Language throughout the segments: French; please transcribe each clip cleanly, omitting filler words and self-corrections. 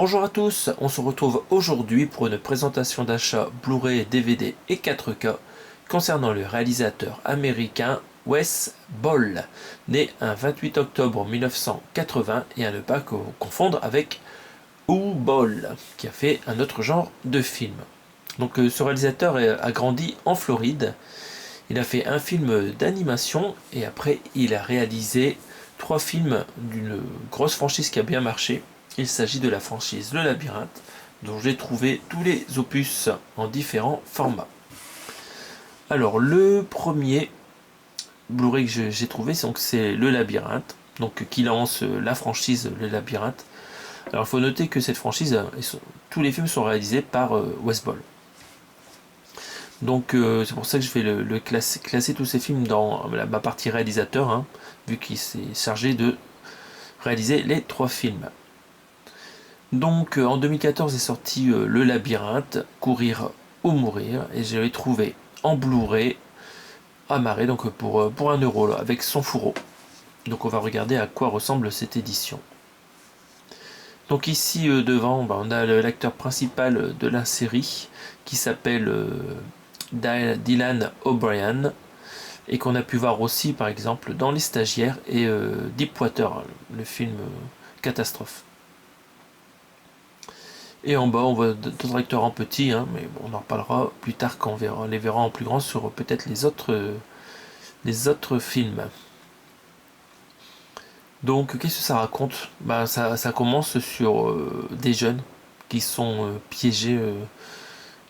Bonjour à tous, on se retrouve aujourd'hui pour une présentation d'achat Blu-ray, DVD et 4K concernant le réalisateur américain Wes Ball, né un 28 octobre 1980 et à ne pas confondre avec Uwe Boll, qui a fait un autre genre de film. Donc ce réalisateur a grandi en Floride, il a fait un film d'animation et après il a réalisé 3 films d'une grosse franchise qui a bien marché. Il s'agit de la franchise Le Labyrinthe, dont j'ai trouvé tous les opus en différents formats. Alors le premier Blu-ray que j'ai trouvé, c'est Le Labyrinthe, donc qui lance la franchise Le Labyrinthe. Alors il faut noter que cette franchise, tous les films sont réalisés par Wes Ball. Donc c'est pour ça que je vais classer tous ces films dans ma partie réalisateur, hein, vu qu'il s'est chargé de réaliser les 3 films. Donc en 2014 est sorti Le Labyrinthe, Courir ou Mourir, et je l'ai trouvé en Blu-ray à Marais, donc pour 1 € là, avec son fourreau. Donc on va regarder à quoi ressemble cette édition. Donc ici devant, on a l'acteur principal de la série qui s'appelle Dylan O'Brien, et qu'on a pu voir aussi par exemple dans Les Stagiaires et Deepwater, le film catastrophe. Et en bas on voit d'autres acteurs en petit, hein, mais bon, on en reparlera plus tard quand on les verra en plus grand sur peut-être les autres films. Donc qu'est-ce que ça raconte? Ça commence sur des jeunes qui sont piégés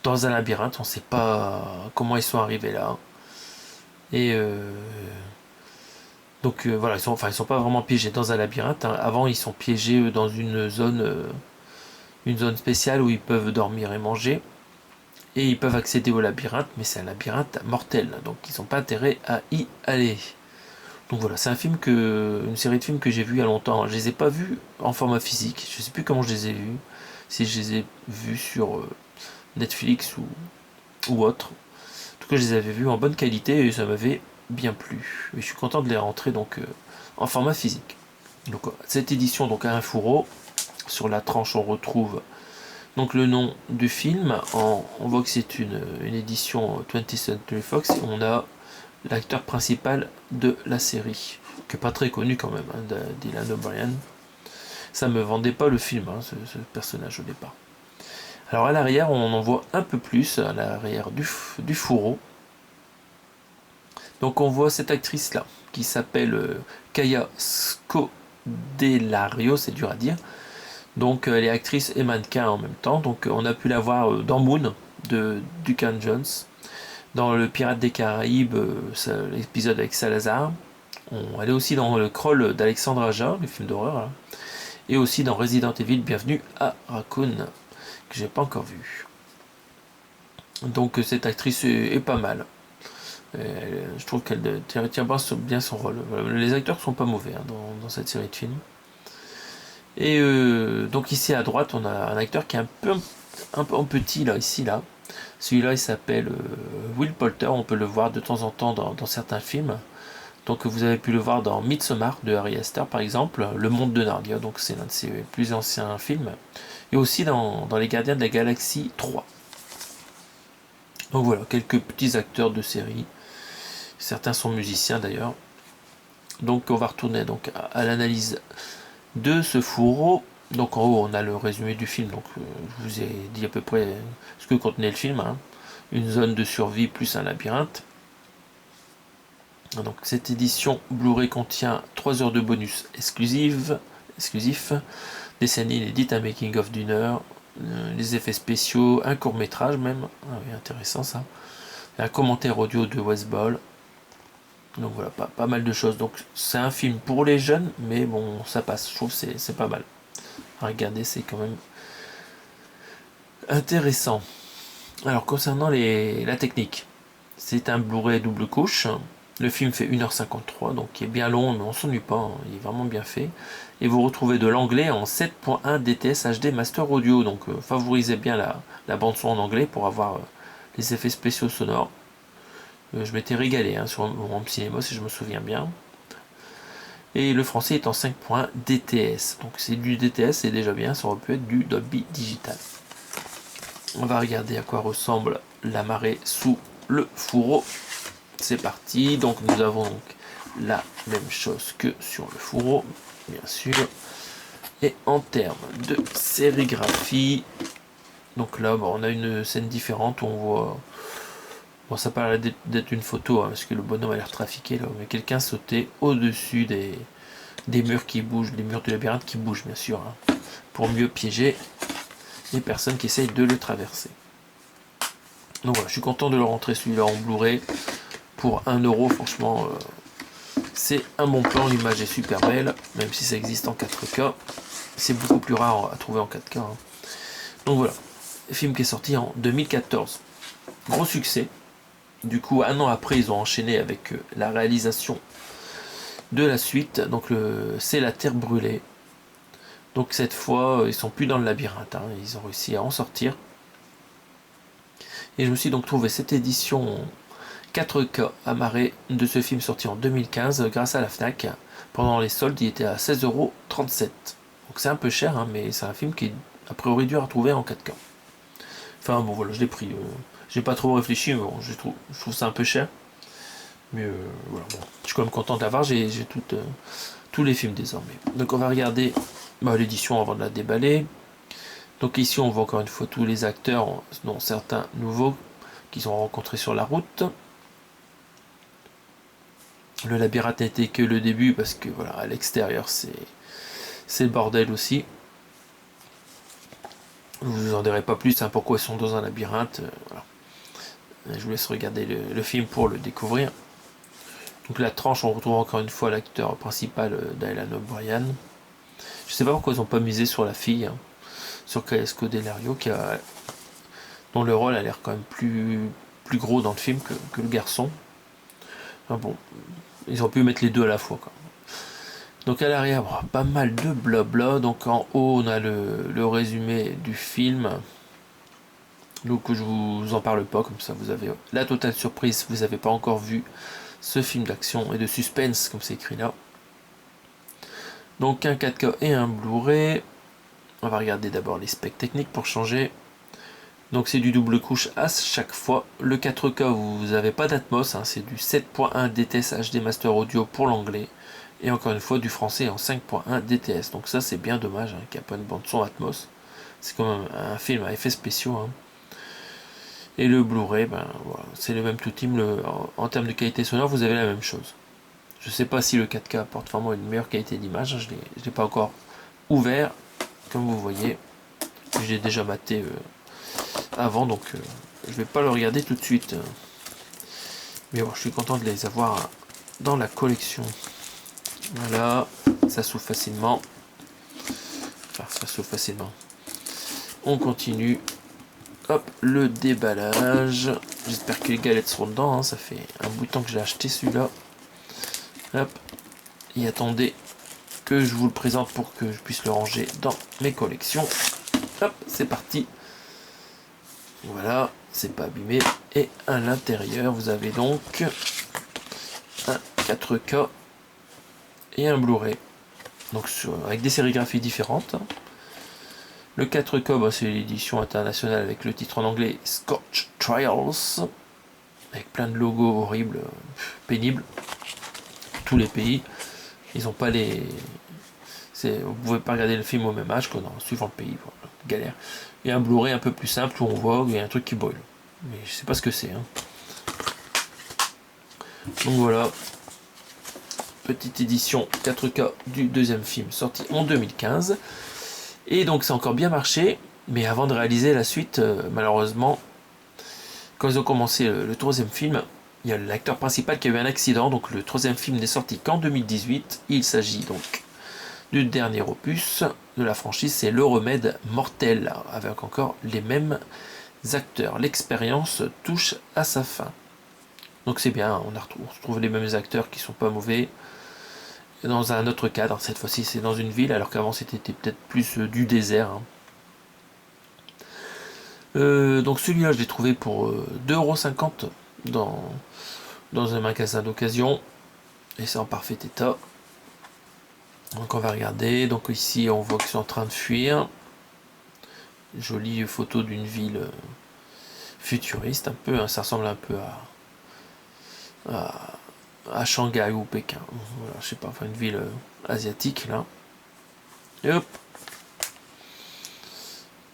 dans un labyrinthe, on ne sait pas comment ils sont arrivés là. Et donc voilà, ils sont pas vraiment piégés dans un labyrinthe, hein. Avant ils sont piégés dans une zone spéciale où ils peuvent dormir et manger. Et ils peuvent accéder au labyrinthe, mais c'est un labyrinthe mortel, donc ils n'ont pas intérêt à y aller. Donc voilà, c'est une série de films que j'ai vu il y a longtemps. Je les ai pas vus en format physique, je sais plus comment je les ai vus, si je les ai vus sur Netflix ou autre. En tout cas, je les avais vus en bonne qualité et ça m'avait bien plu. Et je suis content de les rentrer donc en format physique. Donc cette édition donc a un fourreau. Sur la tranche, on retrouve donc le nom du film. On voit que c'est une édition 20th Century Fox. Et on a l'acteur principal de la série, qui n'est pas très connu quand même, hein, Dylan O'Brien. Ça me vendait pas le film, hein, ce personnage au départ. Alors à l'arrière, on en voit un peu plus, à l'arrière du fourreau. Donc on voit cette actrice là, qui s'appelle Kaya Scodelario, c'est dur à dire. Donc elle est actrice et mannequin en même temps. Donc on a pu la voir dans Moon de Duncan Jones, dans le Pirate des Caraïbes, l'épisode avec Salazar. Elle est aussi dans le Crawl d'Alexandre Aja, le film d'horreur, là. Et aussi dans Resident Evil, Bienvenue à Raccoon, que j'ai pas encore vu. Donc cette actrice est pas mal. Je trouve qu'elle tient bien son rôle. Les acteurs sont pas mauvais, hein, dans cette série de films. Et donc ici à droite, on a un acteur qui est un peu en petit là, ici là. Celui-là, il s'appelle Will Poulter. On peut le voir de temps en temps dans certains films. Donc vous avez pu le voir dans Midsommar de Ari Aster par exemple, Le Monde de Narnia, donc c'est l'un de ses plus anciens films. Et aussi dans Les Gardiens de la Galaxie 3. Donc voilà, quelques petits acteurs de série. Certains sont musiciens d'ailleurs. Donc on va retourner donc à l'analyse de ce fourreau. Donc en haut on a le résumé du film, donc je vous ai dit à peu près ce que contenait le film, hein. Une zone de survie plus un labyrinthe. Donc cette édition Blu-ray contient 3 heures de bonus exclusifs, des scènes inédites, un making of d'une heure, les effets spéciaux, un court métrage même, ah oui, intéressant ça, et un commentaire audio de Wes Ball. Donc voilà, pas mal de choses. Donc c'est un film pour les jeunes, mais bon, ça passe, je trouve que c'est pas mal. Regardez, c'est quand même intéressant. Alors concernant la technique, c'est un Blu-ray double couche. Le film fait 1h53, donc il est bien long, mais on s'ennuie pas, hein, il est vraiment bien fait. Et vous retrouvez de l'anglais en 7.1 DTS HD Master Audio, donc favorisez bien la bande son en anglais pour avoir les effets spéciaux sonores. Je m'étais régalé, hein, sur mon cinéma si je me souviens bien. Et le français est en 5.1 DTS. Donc c'est du DTS, c'est déjà bien, ça aurait pu être du Dolby Digital. On va regarder à quoi ressemble la marée sous le fourreau. C'est parti, donc nous avons donc la même chose que sur le fourreau, bien sûr. Et en termes de sérigraphie, donc là on a une scène différente où on voit, bon ça paraît d'être une photo hein, parce que le bonhomme a l'air trafiqué là, mais quelqu'un sautait au-dessus des murs qui bougent, des murs du labyrinthe qui bougent bien sûr, hein, pour mieux piéger les personnes qui essayent de le traverser. Donc voilà, je suis content de le rentrer celui-là en Blu-ray pour 1€, franchement c'est un bon plan, l'image est super belle, même si ça existe en 4K, c'est beaucoup plus rare à trouver en 4K. Hein. Donc voilà, film qui est sorti en 2014, gros succès. Du coup, un an après, ils ont enchaîné avec la réalisation de la suite, donc c'est La Terre brûlée. Donc cette fois, ils sont plus dans le labyrinthe, hein, ils ont réussi à en sortir. Et je me suis donc trouvé cette édition 4K amarré de ce film sorti en 2015 grâce à la Fnac. Pendant les soldes, il était à 16,37€. Donc c'est un peu cher, hein, mais c'est un film qui est a priori dur à trouver en 4K. Enfin bon voilà, je l'ai pris. J'ai pas trop réfléchi, mais bon, je trouve ça un peu cher. Mais voilà, bon, je suis quand même content de l'avoir, j'ai tous les films désormais. Donc on va regarder l'édition avant de la déballer. Donc ici on voit encore une fois tous les acteurs, dont certains nouveaux, qu'ils ont rencontrés sur la route. Le labyrinthe n'était que le début parce que voilà, à l'extérieur c'est le bordel aussi. Je vous en dirai pas plus hein, pourquoi ils sont dans un labyrinthe. Voilà. Je vous laisse regarder le film pour le découvrir. Donc la tranche, on retrouve encore une fois l'acteur principal d'Alan O'Brien. Je sais pas pourquoi ils n'ont pas misé sur la fille, hein, sur Kaya Scodelario, dont le rôle a l'air quand même plus gros dans le film que le garçon. Enfin bon, ils ont pu mettre les deux à la fois. Quoi. Donc à l'arrière, pas mal de blabla. Donc en haut, on a le résumé du film. Donc je vous en parle pas, comme ça vous avez la totale surprise, vous n'avez pas encore vu ce film d'action et de suspense, comme c'est écrit là. Donc un 4K et un Blu-ray. On va regarder d'abord les specs techniques pour changer. Donc c'est du double couche à chaque fois. Le 4K, vous n'avez pas d'Atmos, hein, c'est du 7.1 DTS HD Master Audio pour l'anglais. Et encore une fois du français en 5.1 DTS. Donc ça c'est bien dommage hein, qu'il n'y a pas une bande son Atmos. C'est quand même un film à effets spéciaux. Hein. Et le Blu-ray, voilà, c'est le même tout team. En termes de qualité sonore, vous avez la même chose. Je ne sais pas si le 4K apporte vraiment une meilleure qualité d'image. Je ne l'ai pas encore ouvert, comme vous voyez. Je l'ai déjà maté avant, donc je vais pas le regarder tout de suite. Mais bon, je suis content de les avoir dans la collection. Voilà, ça s'ouvre facilement. Enfin, ça s'ouvre facilement. On continue. Hop, le déballage. J'espère que les galettes seront dedans. Hein. Ça fait un bout de temps que j'ai acheté celui-là. Hop. Et attendez que je vous le présente pour que je puisse le ranger dans mes collections. Hop, c'est parti. Voilà, c'est pas abîmé. Et à l'intérieur, vous avez donc un 4K et un Blu-ray. Donc avec des sérigraphies différentes. Le 4K, c'est l'édition internationale avec le titre en anglais Scorch Trials. Avec plein de logos horribles, pénibles. Tous les pays. Ils n'ont pas les... Vous pouvez pas regarder le film au même âge que suivant le pays. Voilà, galère. Et un Blu-ray un peu plus simple où on voit qu'il y a un truc qui brûle. Mais je sais pas ce que c'est. Hein. Donc voilà. Petite édition 4K du deuxième film sorti en 2015. Et donc ça a encore bien marché. Mais avant de réaliser la suite, malheureusement, quand ils ont commencé le troisième film, il y a l'acteur principal qui a eu un accident. Donc le troisième film n'est sorti qu'en 2018. Il s'agit donc du dernier opus de la franchise, c'est Le Remède Mortel, avec encore les mêmes acteurs. L'expérience touche à sa fin. Donc c'est bien, on retrouve les mêmes acteurs qui sont pas mauvais, dans un autre cadre. Cette fois-ci c'est dans une ville, alors qu'avant c'était peut-être plus du désert. Hein. Donc celui-là je l'ai trouvé pour 2,50€ dans un magasin d'occasion, et c'est en parfait état. Donc on va regarder. Donc ici on voit qu'ils sont en train de fuir. Jolie photo d'une ville futuriste, un peu, hein, ça ressemble un peu à Shanghai ou Pékin. Voilà, je sais pas, enfin une ville asiatique là. Et hop.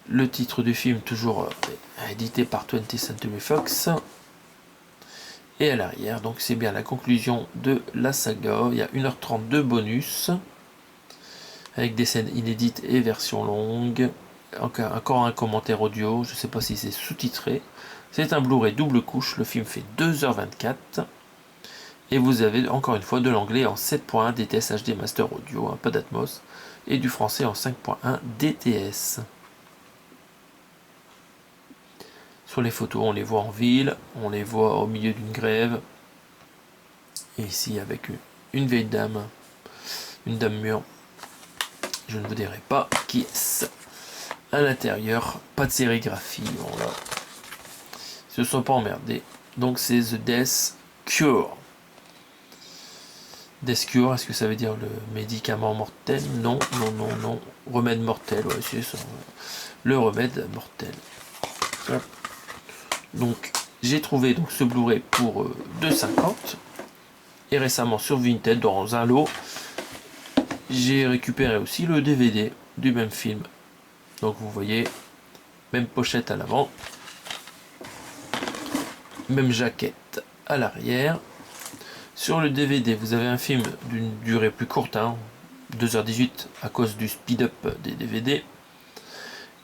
Le titre du film, toujours édité par 20th Century Fox. Et à l'arrière, donc c'est bien la conclusion de la saga. Il y a 1h30 de bonus, avec des scènes inédites et version longue. Encore un commentaire audio, je ne sais pas si c'est sous-titré. C'est un Blu-ray double couche, le film fait 2h24. Et vous avez encore une fois de l'anglais en 7.1 DTS HD Master Audio, pas d'Atmos, et du français en 5.1 DTS. Sur les photos, on les voit en ville, on les voit au milieu d'une grève. Et ici, avec une vieille dame, une dame mûre. Je ne vous dirai pas qui est-ce. À l'intérieur, pas de sérigraphie. Voilà. Ils se sont pas emmerdés. Donc c'est The Death Cure. Death Cure, est-ce que ça veut dire le médicament mortel? Non, non, non, non. Remède mortel, ouais, c'est ça. Le remède mortel. Hop. Donc j'ai trouvé donc ce Blu-ray pour 2,50 et récemment sur Vinted dans un lot j'ai récupéré aussi le DVD du même film. Donc vous voyez, même pochette à l'avant, même jaquette à l'arrière. Sur le DVD vous avez un film d'une durée plus courte, hein, 2h18 à cause du speed-up des DVD.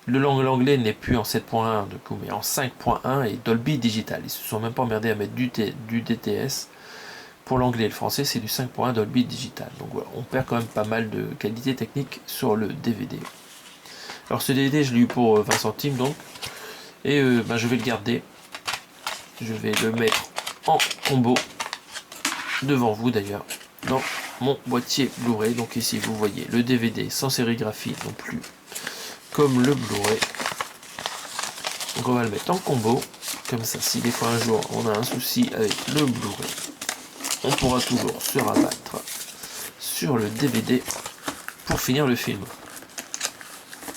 Le l'anglais n'est plus en 7.1 du coup, mais en 5.1 et Dolby Digital. Ils se sont même pas emmerdés à mettre du DTS. Pour l'anglais et le français, c'est du 5.1 Dolby Digital. Donc voilà, on perd quand même pas mal de qualité technique sur le DVD. Alors ce DVD, je l'ai eu pour 20 centimes donc. Et je vais le garder. Je vais le mettre en combo. Devant vous d'ailleurs. Dans mon boîtier Blu-ray. Donc ici, vous voyez le DVD sans sérigraphie non plus. Comme le Blu-ray. Donc on va le mettre en combo. Comme ça, si des fois un jour on a un souci avec le Blu-ray, on pourra toujours se rabattre sur le DVD pour finir le film.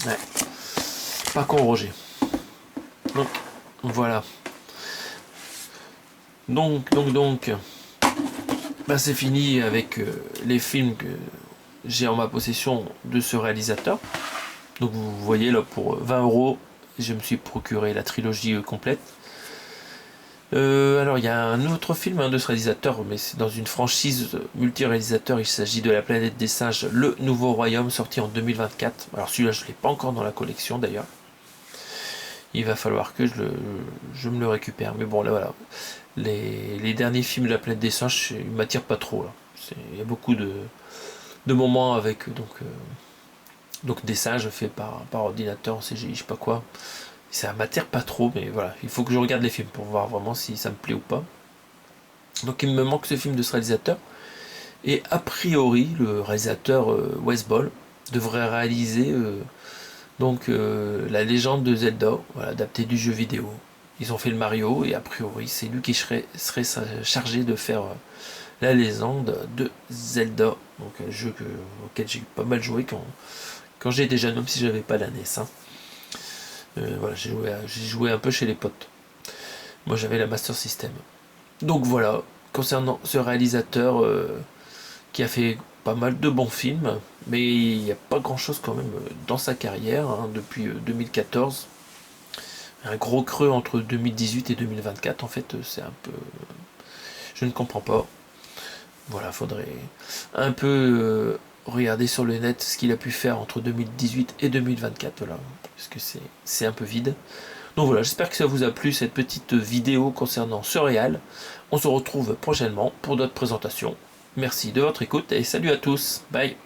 Ouais. Pas con Roger. Donc voilà. Donc c'est fini avec les films que j'ai en ma possession de ce réalisateur. Donc vous voyez là pour 20 €, je me suis procuré la trilogie complète. Alors il y a un autre film de ce réalisateur, mais c'est dans une franchise multi-réalisateur. Il s'agit de La Planète des Singes, Le Nouveau Royaume, sorti en 2024. Alors celui-là je ne l'ai pas encore dans la collection d'ailleurs. Il va falloir que je me le récupère. Mais bon là voilà. Les derniers films de La Planète des Singes, ils ne m'attirent pas trop là. Il y a beaucoup de moments avec donc des singes faits par ordinateur en CGI, je sais pas quoi. Ça m'attire pas trop, mais voilà, il faut que je regarde les films pour voir vraiment si ça me plaît ou pas. Donc il me manque ce film de ce réalisateur. Et a priori, le réalisateur Wes Ball devrait réaliser la légende de Zelda, voilà, adapté du jeu vidéo. Ils ont fait le Mario et a priori c'est lui qui serait chargé de faire la légende de Zelda. Donc un jeu auquel j'ai pas mal joué quand j'étais jeune, même si j'avais pas la NES. Hein. Voilà, j'ai joué un peu chez les potes. Moi j'avais la Master System. Donc voilà, concernant ce réalisateur qui a fait pas mal de bons films, mais il n'y a pas grand chose quand même dans sa carrière depuis 2014. Un gros creux entre 2018 et 2024 en fait, c'est un peu... Je ne comprends pas. Voilà, faudrait un peu regarder sur le net ce qu'il a pu faire entre 2018 et 2024, voilà, parce que c'est un peu vide. Donc voilà, j'espère que ça vous a plu cette petite vidéo concernant ce réal. On se retrouve prochainement pour d'autres présentations. Merci de votre écoute et salut à tous. Bye.